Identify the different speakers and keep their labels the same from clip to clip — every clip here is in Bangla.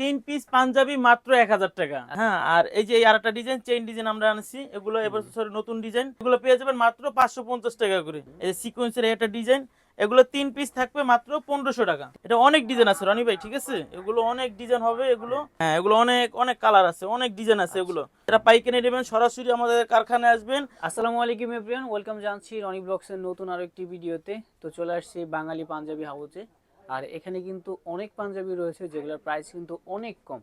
Speaker 1: তিন পিস পাঞ্জাবি মাত্র 1000 টাকা। হ্যাঁ, আর এই যে আরেকটা ডিজাইন, চেইন ডিজাইন আমরা আনছি, এগুলো এবার নতুন ডিজাইন, এগুলো পেয়ে যাবেন মাত্র 550 টাকা করে। এই যে সিকোয়েন্সের একটা ডিজাইন, এগুলো 3 পিস থাকবে মাত্র 1500 টাকা। এটা অনেক ডিজাইন আছে রনি ভাই, ঠিক আছে? এগুলো অনেক ডিজাইন হবে, এগুলো হ্যাঁ, এগুলো অনেক অনেক কালার আছে, অনেক ডিজাইন আছে। এগুলো এটা পাইকারি নেবেন, সরাসরি আমাদের কারখানায় আসবেন।
Speaker 2: আসসালামু আলাইকুম এভরিওয়ান, ওয়েলকাম জানাচ্ছি রনি ব্লগসের নতুন আরো একটি ভিডিওতে। তো চলে আসছি বাঙালি পাঞ্জাবি হাউসে। আর এখানে কিন্তু অনেক পাঞ্জাবি রয়েছে যেগুলোর প্রাইস কিন্তু অনেক কম।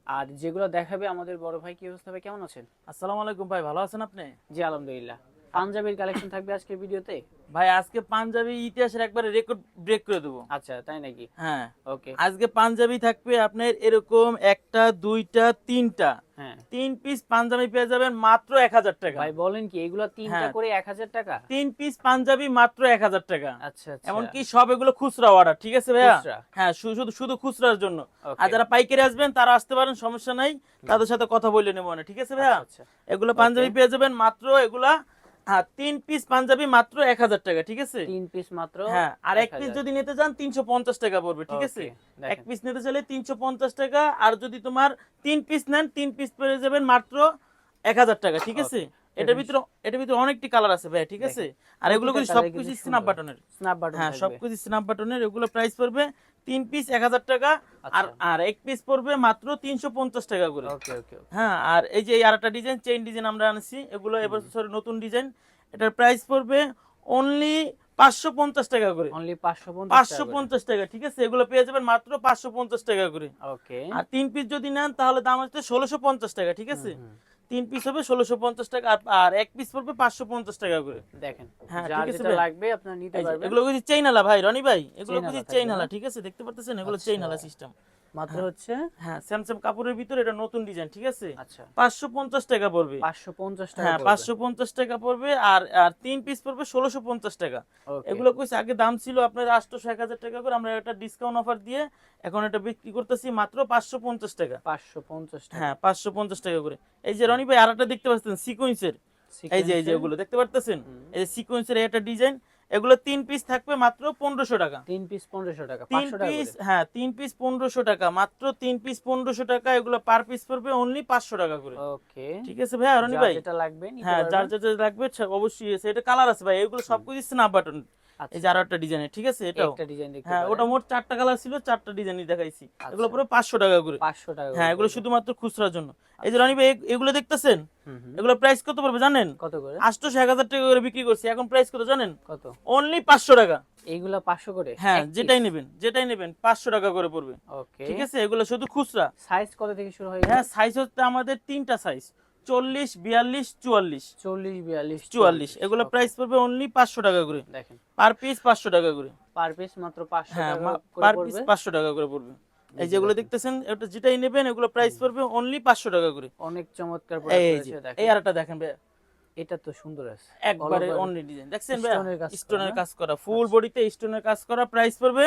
Speaker 2: আর যেগুলো দেখাবে আমাদের বড় ভাই। কি অবস্থা ভাই, কেমন আছেন?
Speaker 1: আসসালামু আলাইকুম ভাই, ভালো আছেন আপনি?
Speaker 2: জি আলহামদুলিল্লাহ। পাঞ্জাবির কালেকশন থাকবে আজকের ভিডিওতে।
Speaker 1: ভাই আজকে পাঞ্জাবি ইতিহাসের একবারে রেকর্ড ব্রেক করে দেবো।
Speaker 2: আচ্ছা তাই নাকি?
Speaker 1: হ্যাঁ,
Speaker 2: ওকে।
Speaker 1: আজকে পাঞ্জাবি থাকবে আপনার এরকম একটা, দুইটা, তিনটা,
Speaker 2: হ্যাঁ
Speaker 1: 3 পিস পাঞ্জাবি পেয়ে যাবেন মাত্র 1000 টাকা।
Speaker 2: ভাই বলেন কি, এগুলো তিনটা
Speaker 1: হ্যাঁ।
Speaker 2: করে 1000 টাকা?
Speaker 1: 3 পিস পাঞ্জাবি মাত্র 1000 টাকা।
Speaker 2: আচ্ছা আচ্ছা।
Speaker 1: এমনকি সব এগুলো খুচরা অর্ডার, ঠিক আছে ভাইয়া?
Speaker 2: খুচরা?
Speaker 1: হ্যাঁ, শুধু শুধু খুচরার জন্য।
Speaker 2: Okay.
Speaker 1: আর যারা পাইকারি আসবেন তারা আসতে পারেন, সমস্যা নাই, তাদের সাথে কথা বলে নেবো না, ঠিক আছে ভাইয়া?
Speaker 2: আচ্ছা, আচ্ছা।
Speaker 1: এগুলো পাঞ্জাবি
Speaker 2: Okay.
Speaker 1: পেয়ে যাবেন মাত্র, এগুলা হ্যাঁ 3 পিস পাঞ্জাবি মাত্র 1000 টাকা, ঠিক আছে?
Speaker 2: তিন পিস মাত্র?
Speaker 1: হ্যাঁ, আর এক পিস
Speaker 2: 1000
Speaker 1: যদি নিতে চান 350 টাকা পড়বে, ঠিক আছে?
Speaker 2: Okay, দেখেন।
Speaker 1: এক পিস নিতে চাইলে 350 টাকা, আর যদি তোমার 3 পিস নেন 3 পিস পেয়ে যাবেন মাত্র 1000 টাকা, ঠিক আছে? এটার ভিতরে অনেকটি কালার আছে ভাই, ঠিক আছে? আর এগুলো কিন্তু সবকিছু স্ন্যাপ বাটনের।
Speaker 2: স্ন্যাপ বাটন
Speaker 1: হ্যাঁ,
Speaker 2: থাকবে।
Speaker 1: সবকিছু স্ন্যাপ বাটনের। এগুলো প্রাইস পড়বে 3 পিস 1000 টাকা, আর
Speaker 2: আচ্ছা।
Speaker 1: আর এক পিস পড়বে মাত্র 350 টাকা করে।
Speaker 2: ওকে ওকে।
Speaker 1: হ্যাঁ, আর এই যে আরেকটা ডিজাইন, চেইন ডিজাইন আমরা আনছি, এগুলো এবার নতুন ডিজাইন, এটার প্রাইস পড়বে অনলি 550 টাকা করে।
Speaker 2: অনলি 550
Speaker 1: 550 টাকা, ঠিক আছে? এগুলো পেয়ে যাবেন মাত্র 550 টাকা করে।
Speaker 2: ওকে।
Speaker 1: আর 3 পিস যদি নেন তাহলে দাম হচ্ছে 1650 টাকা, ঠিক আছে? 3 পিস হবে 1650 টাকা, আর এক পিস পড়বে 550 টাকা করে।
Speaker 2: দেখেন,
Speaker 1: হ্যাঁ,
Speaker 2: যার
Speaker 1: ঠিক আছে
Speaker 2: যেটা
Speaker 1: ভাই।
Speaker 2: লাগবে আপনারা নিতে
Speaker 1: এই যে
Speaker 2: পারবেন।
Speaker 1: এগুলো কিছু চেইন আলা ভাই, রনি ভাই, এগুলো
Speaker 2: চেইন
Speaker 1: কিছু
Speaker 2: আলা
Speaker 1: চেইন
Speaker 2: থাকবে
Speaker 1: আলা,
Speaker 2: না?
Speaker 1: ঠিক আছে? দেখতে পাচ্ছেন, এগুলো
Speaker 2: আচ্ছা।
Speaker 1: চেইন আলা সিস্টেম।
Speaker 2: মাত্র হচ্ছে?
Speaker 1: হ্যাঁ, স্যামসাং কাপড়ের ভিতরে এটা নতুন ডিজাইন, ঠিক আছে?
Speaker 2: আচ্ছা।
Speaker 1: 550 টাকা পড়বে।
Speaker 2: 550 টাকা
Speaker 1: হ্যাঁ,
Speaker 2: পড়বে।
Speaker 1: 550 টাকা পড়বে, আর আর 3 পিস পড়বে 1650 টাকা।
Speaker 2: ওকে।
Speaker 1: এগুলো কইছে আগে দাম ছিল আপনার 800 1000 টাকা করে, আমরা একটা ডিসকাউন্ট অফার দিয়ে এখন এটা বিক্রি করতেছি মাত্র 550 টাকা।
Speaker 2: 550 টাকা।
Speaker 1: হ্যাঁ, 550 টাকা করে। এই যে রনি ভাই আরেকটা দেখতে পাচ্ছেন সিকোয়েন্সের, এই যে
Speaker 2: সিকোয়েন্সের?
Speaker 1: এগুলো দেখতে পারতেছেন, এই যে সিকোয়েন্সের একটা ডিজাইন, এগুলো 3 পিস থাকবে মাত্র 1500 টাকা।
Speaker 2: 3 পিস 1500 টাকা,
Speaker 1: 3
Speaker 2: 500 টাকা
Speaker 1: পিস,
Speaker 2: করে।
Speaker 1: হ্যাঁ 3 পিস 1500 টাকা, মাত্র 3 পিস 1500 টাকা। এগুলো পার পিস পড়বে অনলি 500 টাকা করে।
Speaker 2: ওকে।
Speaker 1: ঠিক আছে ভাই, রনি
Speaker 2: যার
Speaker 1: ভাই?
Speaker 2: যেটা লাগবে নিতে
Speaker 1: হ্যাঁ, যার
Speaker 2: পারবেন।
Speaker 1: যেটা লাগবে অবশ্যই আছে। এটা কালার আছে ভাই, এগুলো সবকিছু স্ন্যাপ বাটন। এই যে আরো একটা ডিজাইন, ঠিক আছে? এটাও
Speaker 2: একটা ডিজাইন দেখতে
Speaker 1: হ্যাঁ,
Speaker 2: পারেন।
Speaker 1: ওটা মোট 4টা কালার ছিল, 4টা ডিজাইনই দেখাইছি। এগুলো পুরো 500 টাকা করে।
Speaker 2: 500 টাকা
Speaker 1: হ্যাঁ,
Speaker 2: করে
Speaker 1: এগুলো
Speaker 2: পড়বে।
Speaker 1: শুধুমাত্র খুচরার জন্য। এই যে রনি ভাই এগুলো দেখতেছেন,
Speaker 2: হুম হুম।
Speaker 1: এগুলো প্রাইস কত পড়বে জানেন?
Speaker 2: কত করে?
Speaker 1: 800 1000 টাকা করে বিক্রি করছি, এখন প্রাইস কত জানেন?
Speaker 2: কত?
Speaker 1: অনলি 500 টাকা।
Speaker 2: এইগুলা 500 করে?
Speaker 1: হ্যাঁ,
Speaker 2: এক
Speaker 1: যেটাই
Speaker 2: piece?
Speaker 1: নেবেন 500 টাকা করে পড়বে,
Speaker 2: ওকে।
Speaker 1: ঠিক আছে? এগুলো শুধু খুচরা।
Speaker 2: সাইজ কত থেকে শুরু হয়?
Speaker 1: হ্যাঁ, সাইজ হচ্ছে আমাদের 3টা সাইজ, 40 42 44।
Speaker 2: 40 42
Speaker 1: 44 এগুলো প্রাইস পড়বে অনলি 500 টাকা করে।
Speaker 2: দেখেন,
Speaker 1: পার পিস 500 টাকা করে।
Speaker 2: পার পিস মাত্র 500
Speaker 1: হ্যাঁ,
Speaker 2: টাকা করে
Speaker 1: পার পিস
Speaker 2: পড়বে।
Speaker 1: 500 টাকা করে পড়বে। এই যেগুলো দেখতেছেন, এটা যেটাই নেবেন এগুলো প্রাইস পড়বে অনলি 500 টাকা করে।
Speaker 2: অনেক চমৎকার প্রোডাক্ট
Speaker 1: এই যে
Speaker 2: রয়েছে দেখেন।
Speaker 1: এই আরেকটা দেখেন ভাই,
Speaker 2: এটা তো সুন্দর আছে।
Speaker 1: একবারে
Speaker 2: All over
Speaker 1: অনলি ডিজাইন দেখছেন ভাই,
Speaker 2: স্টোনের কাজ করা
Speaker 1: স্টোনের
Speaker 2: না?
Speaker 1: কাজ করা, ফুল বডিতে স্টোনের কাজ করা। প্রাইস পড়বে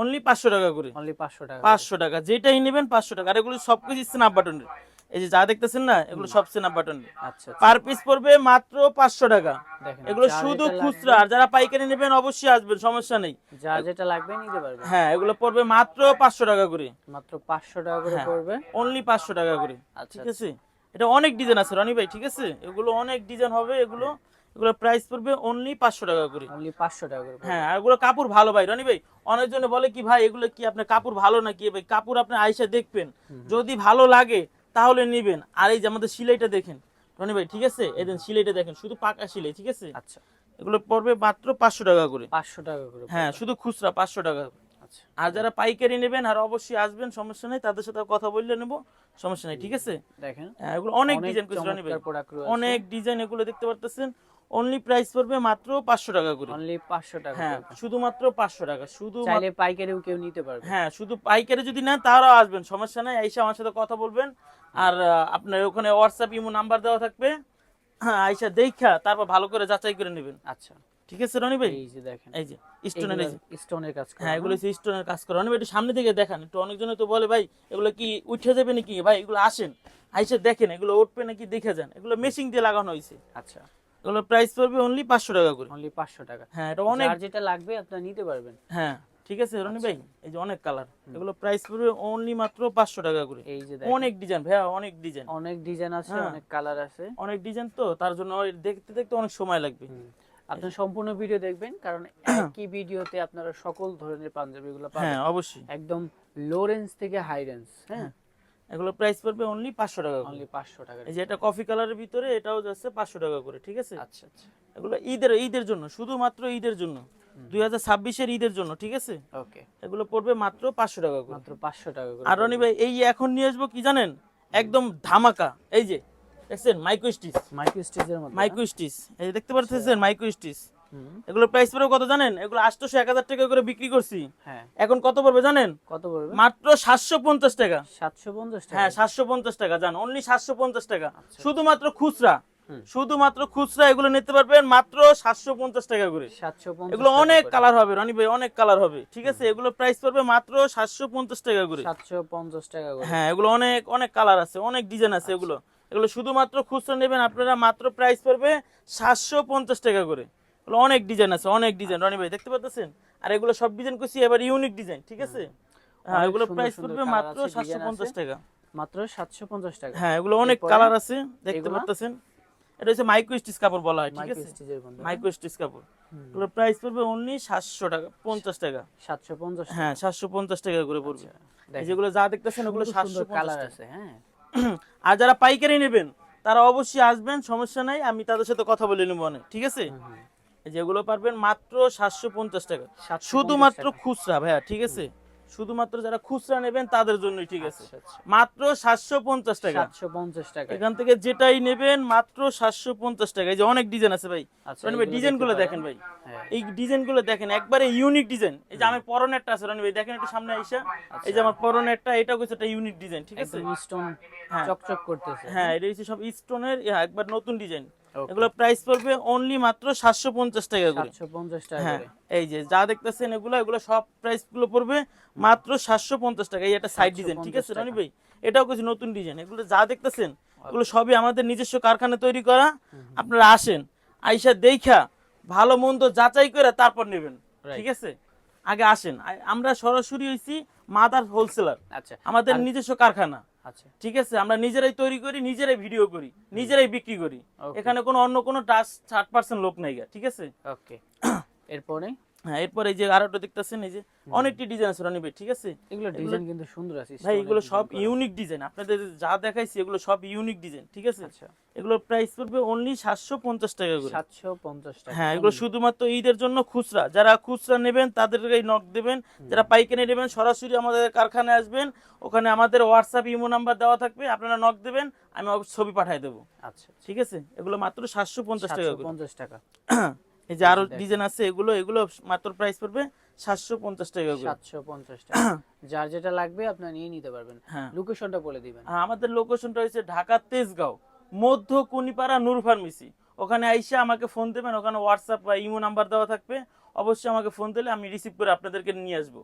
Speaker 1: অনলি 500 টাকা করে।
Speaker 2: অনলি 500 টাকা।
Speaker 1: 500 টাকা, যেটাই নেবেন 500 টাকা। আর এগুলো সবকিছু স্ন্যাপ বাটনের। এই যে যা দেখতেছেন না, এগুলো সব স্ন্যাপ বাটনের।
Speaker 2: আচ্ছা আচ্ছা।
Speaker 1: পার পিস পড়বে মাত্র 500 টাকা।
Speaker 2: দেখেন,
Speaker 1: এগুলো
Speaker 2: যার
Speaker 1: শুধু
Speaker 2: যেটা
Speaker 1: খুচরা,
Speaker 2: লাগবে-
Speaker 1: আর যারা পাইকারি নেবেন অবশ্যই আসবেন, সমস্যা নেই।
Speaker 2: যার যেটা লাগবে নিতে পারবে।
Speaker 1: হ্যাঁ, এগুলো পড়বে মাত্র 500 টাকা করে।
Speaker 2: মাত্র 500 টাকা করে
Speaker 1: হ্যাঁ,
Speaker 2: পড়বে।
Speaker 1: অনলি 500 টাকা করে,
Speaker 2: আচ্ছা,
Speaker 1: ঠিক আছে? এটা অনেক ডিজাইন আছে রনি ভাই, ঠিক আছে? এগুলো অনেক ডিজাইন হবে, এগুলো প্রাইস পড়বে অনলি 500 টাকা করে।
Speaker 2: অনলি 500 টাকা করে পড়বে।
Speaker 1: হ্যাঁ, আর এগুলো কাপড় ভালো ভাই রনি ভাই। অনেকজন বলে কি ভাই এগুলো কি আপনার কাপড় ভালো নাকি? ভাই কাপড় আপনি আইসা দেখবেন, যদি ভালো লাগে তাহলে নেবেন। আর এই যে আমাদের সিলাইটা দেখেন রনি ভাই, ঠিক আছে? এই দেখেন সিলাইটা দেখেন, শুধু পাকা সিলাই, ঠিক আছে?
Speaker 2: আচ্ছা,
Speaker 1: এগুলো পড়বে মাত্র 500 টাকা করে।
Speaker 2: 500 টাকা করে পড়বে।
Speaker 1: হ্যাঁ, শুধু খুচরা 500 টাকা।
Speaker 2: আচ্ছা,
Speaker 1: আর যারা পাইকারি নেবেন আর অবশ্যই আসবেন, সমস্যা নেই, তাদের সাথে কথা বললে নেব, সমস্যা নেই, ঠিক আছে?
Speaker 2: দেখেন
Speaker 1: হ্যাঁ, এগুলো অনেক ডিজাইন করছে রনি ভাই,
Speaker 2: চমৎকার প্রোডাক্ট রয়েছে।
Speaker 1: অনেক ডিজাইন। এগুলো দেখতে পারতেছেন, অনলি প্রাইস পড়বে মাত্র 500 টাকা করে।
Speaker 2: অনলি 500 টাকা
Speaker 1: হ্যাঁ,
Speaker 2: পড়বে।
Speaker 1: শুধুমাত্র 500 টাকা, শুধু
Speaker 2: চাইলে পাইকারিও কেউ নিতে পারবে।
Speaker 1: হ্যাঁ, শুধু পাইকারি যদি নেন তারাও আসবেন, সমস্যা নাই, আইসা আমার সাথে কথা বলবেন। আর আপনার ওখানে হোয়াটসঅ্যাপ ইমো নাম্বার দেওয়া থাকবে। হ্যাঁ, আইসা দেখা তারপর ভালো করে যাচাই করে নেবেন,
Speaker 2: আচ্ছা,
Speaker 1: ঠিক আছে রনি ভাই?
Speaker 2: এই যে দেখেন,
Speaker 1: এই যে স্টোনের, এই যে
Speaker 2: স্টোনের কাজ করা।
Speaker 1: হ্যাঁ, এগুলো হচ্ছে স্টোনের কাজ করা। রনি ভাই একটু সামনে থেকে দেখান, একটু অনেকজনে তো বলে ভাই এগুলো কি উঠে যাবে নাকি? ভাই এগুলো আসেন, আইসা দেখেন এগুলো উঠবে নাকি দেখে যান। এগুলো মেশিং দিয়ে লাগানো হয়েছে।
Speaker 2: আচ্ছা,
Speaker 1: এগুলো প্রাইস পড়বে অনলি 500 টাকা করে।
Speaker 2: অনলি 500 টাকা।
Speaker 1: হ্যাঁ, এটা অনেক,
Speaker 2: যার যেটা লাগবে আপনারা নিতে পারবেন।
Speaker 1: হ্যাঁ ঠিক আছে রনি ভাই, এই যে অনেক কালার, এগুলো প্রাইস পড়বে অনলি মাত্র 500 টাকা করে।
Speaker 2: এই যে
Speaker 1: অনেক ডিজাইন ভাইয়া, অনেক ডিজাইন,
Speaker 2: অনেক ডিজাইন আছে,
Speaker 1: হ্যাঁ।
Speaker 2: অনেক কালার আছে।
Speaker 1: অনেক ডিজাইন তো তার জন্য ওই দেখতে দেখতে অনেক সময় লাগবে।
Speaker 2: আপনি সম্পূর্ণ ভিডিও দেখবেন, কারণ একই ভিডিওতে আপনারা সকল ধরনের পাঞ্জাবিগুলো পাবেন।
Speaker 1: হ্যাঁ অবশ্যই,
Speaker 2: একদম লো রেঞ্জ থেকে হাই রেঞ্জ। হ্যাঁ,
Speaker 1: এগুলো প্রাইস পড়বে অনলি 500 টাকা করে।
Speaker 2: অনলি 500 টাকা।
Speaker 1: এই যে এটা কফি কালারের ভিতরে, এটাও যাচ্ছে 500 টাকা করে, ঠিক আছে।
Speaker 2: আচ্ছা আচ্ছা,
Speaker 1: এগুলো ঈদের জন্য, শুধুমাত্র ঈদের জন্য, 2026 এর ঈদের জন্য, ঠিক আছে।
Speaker 2: ওকে,
Speaker 1: এগুলো পড়বে মাত্র 500 টাকা করে।
Speaker 2: মাত্র 500 টাকা করে।
Speaker 1: আর রনি ভাই এই এখন নিয়ে আসবো কি জানেন, একদম ধামাকা। এই যে দেখছেন মাইক্রো স্টিচ,
Speaker 2: মাইক্রো স্টিচের মধ্যে।
Speaker 1: মাইক্রো স্টিচ, এই যে দেখতে পাচ্ছেন মাইক্রো স্টিচ। এগুলো প্রাইস পড়বে কত জানেন, এগুলো 800 1000 টাকা করে বিক্রি করছি,
Speaker 2: হ্যাঁ।
Speaker 1: এখন কত পড়বে জানেন,
Speaker 2: কত পড়বে?
Speaker 1: মাত্র 750 টাকা।
Speaker 2: 750 টাকা।
Speaker 1: হ্যাঁ 750 টাকা, জান অনলি 750 টাকা, শুধুমাত্র খুচরা, শুধুমাত্র খুচরা এগুলো নিতে পারবেন মাত্র 750 টাকা করে।
Speaker 2: 750।
Speaker 1: এগুলো অনেক কালার হবে রনি ভাই, অনেক কালার হবে, ঠিক আছে। এগুলো প্রাইস পড়বে মাত্র 750 টাকা করে।
Speaker 2: 750 টাকা করে।
Speaker 1: হ্যাঁ এগুলো অনেক অনেক কালার আছে, অনেক ডিজাইন আছে। এগুলো এগুলো শুধুমাত্র খুচরা নেবেন আপনারা, মাত্র প্রাইস পড়বে 750 টাকা করে। এগুলো অনেক ডিজাইন আছে, অনেক ডিজাইন রনি ভাই দেখতে পাচ্ছেন। আর এগুলো সব ডিজাইন করছি এবার ইউনিক ডিজাইন, ঠিক আছে। হ্যাঁ এগুলো প্রাইস পড়বে মাত্র 750 টাকা,
Speaker 2: মাত্র 750 টাকা।
Speaker 1: হ্যাঁ এগুলো অনেক কালার আছে দেখতে পাচ্ছেন। এটা হচ্ছে মাইক্রো স্টিচ কাপড় বলা হয়, ঠিক
Speaker 2: মাইক্রো
Speaker 1: আছে,
Speaker 2: স্টিচের মধ্যে।
Speaker 1: মাইক্রো স্টিচ কাপড়। এগুলো প্রাইস পড়বে অনলি 700 টাকা 50 টাকা।
Speaker 2: 750।
Speaker 1: হ্যাঁ 750 টাকা করে পড়বে। এই যেগুলো যা দেখতেছেন ওগুলো 750
Speaker 2: কালার
Speaker 1: টাকা।
Speaker 2: আছে, হ্যাঁ।
Speaker 1: আর যারা পাইকারি নেবেন তারা অবশ্যই আসবেন, সমস্যা নাই, আমি তাদের সাথে কথা বলে নেব অনেক, ঠিক আছে। এই যেগুলো পারবেন মাত্র 750 টাকা,
Speaker 2: 750
Speaker 1: শুধুমাত্র
Speaker 2: টাকা।
Speaker 1: খুচরা ভাইয়া, ঠিক আছে। শুধুমাত্র যারা খুচরা নেবেন তাদের জন্যই, ঠিক আছে।
Speaker 2: আচ্ছা, আচ্ছা।
Speaker 1: মাত্র 750 টাকা,
Speaker 2: 750 টাকা।
Speaker 1: এখান থেকে যেটাই নেবেন মাত্র 750 টাকা। এই যে অনেক ডিজাইন আছে ভাই,
Speaker 2: আচ্ছা,
Speaker 1: রনি ভাই
Speaker 2: এগুলো
Speaker 1: ডিজাইন গুলো
Speaker 2: দেখতে
Speaker 1: দেখেন ভাই,
Speaker 2: হ্যাঁ।
Speaker 1: এই ডিজাইন গুলো দেখেন, একবারে ইউনিক ডিজাইন। এই যে আমি পরনেরটা আছে রনি ভাই, দেখেন একটু সামনে আইসা, এই যে আমার পরনেরটা, এটাও কিছু একটা ইউনিক ডিজাইন, ঠিক আছে।
Speaker 2: একদম স্টোন
Speaker 1: হ্যাঁ।
Speaker 2: চকচক করতেছে।
Speaker 1: হ্যাঁ এটা হচ্ছে সব স্টোনের, একবার নতুন ডিজাইন।
Speaker 2: Okay.
Speaker 1: এগুলো প্রাইস পড়বে অনলি মাত্র 750 টাকা করে।
Speaker 2: 750 টাকা
Speaker 1: হ্যাঁ
Speaker 2: করে।
Speaker 1: এই যে যা দেখতেছেন এগুলো এগুলো সব প্রাইস গুলো পড়বে মাত্র 750 টাকা। এই একটা সাইড ডিজাইন, ঠিক আছে
Speaker 2: 750
Speaker 1: রনি ভাই, এটাও কিছু নতুন ডিজাইন। এগুলো যা দেখতেছেন এগুলো সবই আমাদের নিজস্ব কারখানায় তৈরি করা। আপনারা আসেন, আইসা দেখা ভালো মন্দ যাচাই করে তারপর নেবেন, ঠিক আছে। আগে আসেন, আমরা সরাসরি হইছি মাদার হোলসেলার,
Speaker 2: আচ্ছা,
Speaker 1: আমাদের নিজস্ব কারখানা,
Speaker 2: আচ্ছা।
Speaker 1: ঠিক আছে। আমরা নিজেরাই তৈরি করি, নিজেরাই ভিডিও করি, নিজেরাই বিক্রি করি। এখানে কোনো অন্য কোনো 60% লোক নাই, ঠিক আছে।
Speaker 2: ওকে, এরপরে
Speaker 1: হ্যাঁ এরপর এই যে আরেকটা দেখতেছেন, এই যে অনেকটি ডিজাইন আছে রনি ভাই, ঠিক আছে।
Speaker 2: এগুলো ডিজাইন কিন্তু সুন্দর আছে
Speaker 1: ভাই এগুলো সব ইউনিক ডিজাইন, আপনাদের যা দেখাইছি এগুলো সব ইউনিক ডিজাইন, ঠিক আছে।
Speaker 2: আচ্ছা,
Speaker 1: এগুলোর প্রাইস পড়বে অনলি 750 টাকা করে।
Speaker 2: 750 টাকা।
Speaker 1: হ্যাঁ এগুলো শুধুমাত্র ঈদের জন্য খুচরা, যারা খুচরা নেবেন তাদেরকেই নক দেবেন, যারা পাইকারি নেবেন সরাসরি আমাদের কারখানায় আসবেন, ওখানে আমাদের হোয়াটসঅ্যাপ ইমো নাম্বার দেওয়া থাকবে, আপনারা নক দেবেন, আমি ছবি পাঠিয়ে দেবো।
Speaker 2: আচ্ছা,
Speaker 1: ঠিক আছে, এগুলো মাত্র 750 টাকা করে।
Speaker 2: 750 টাকা।
Speaker 1: এই যে আরো ডিজাইন আছে, এগুলো এগুলো মাত্র প্রাইস পড়বে 750 টাকা করে।
Speaker 2: 750 টাকা। যার যেটা লাগবে আপনারা নিয়ে নিতে পারবেন।
Speaker 1: হ্যাঁ
Speaker 2: লোকেশনটা বলে দিবেন।
Speaker 1: আমাদের লোকেশনটা হচ্ছে ঢাকা তেজগাঁও, মধ্য কুনিপাড়া নূর ফার্মেসি। ওখানে আইসা আমাকে ফোন দেবেন, ওখানে হোয়াটসঅ্যাপ বা ইমো নাম্বার দেওয়া থাকবে, অবশ্যই আমাকে ফোন দিলে আমি রিসিভ করে আপনাদেরকে নিয়ে আসবো।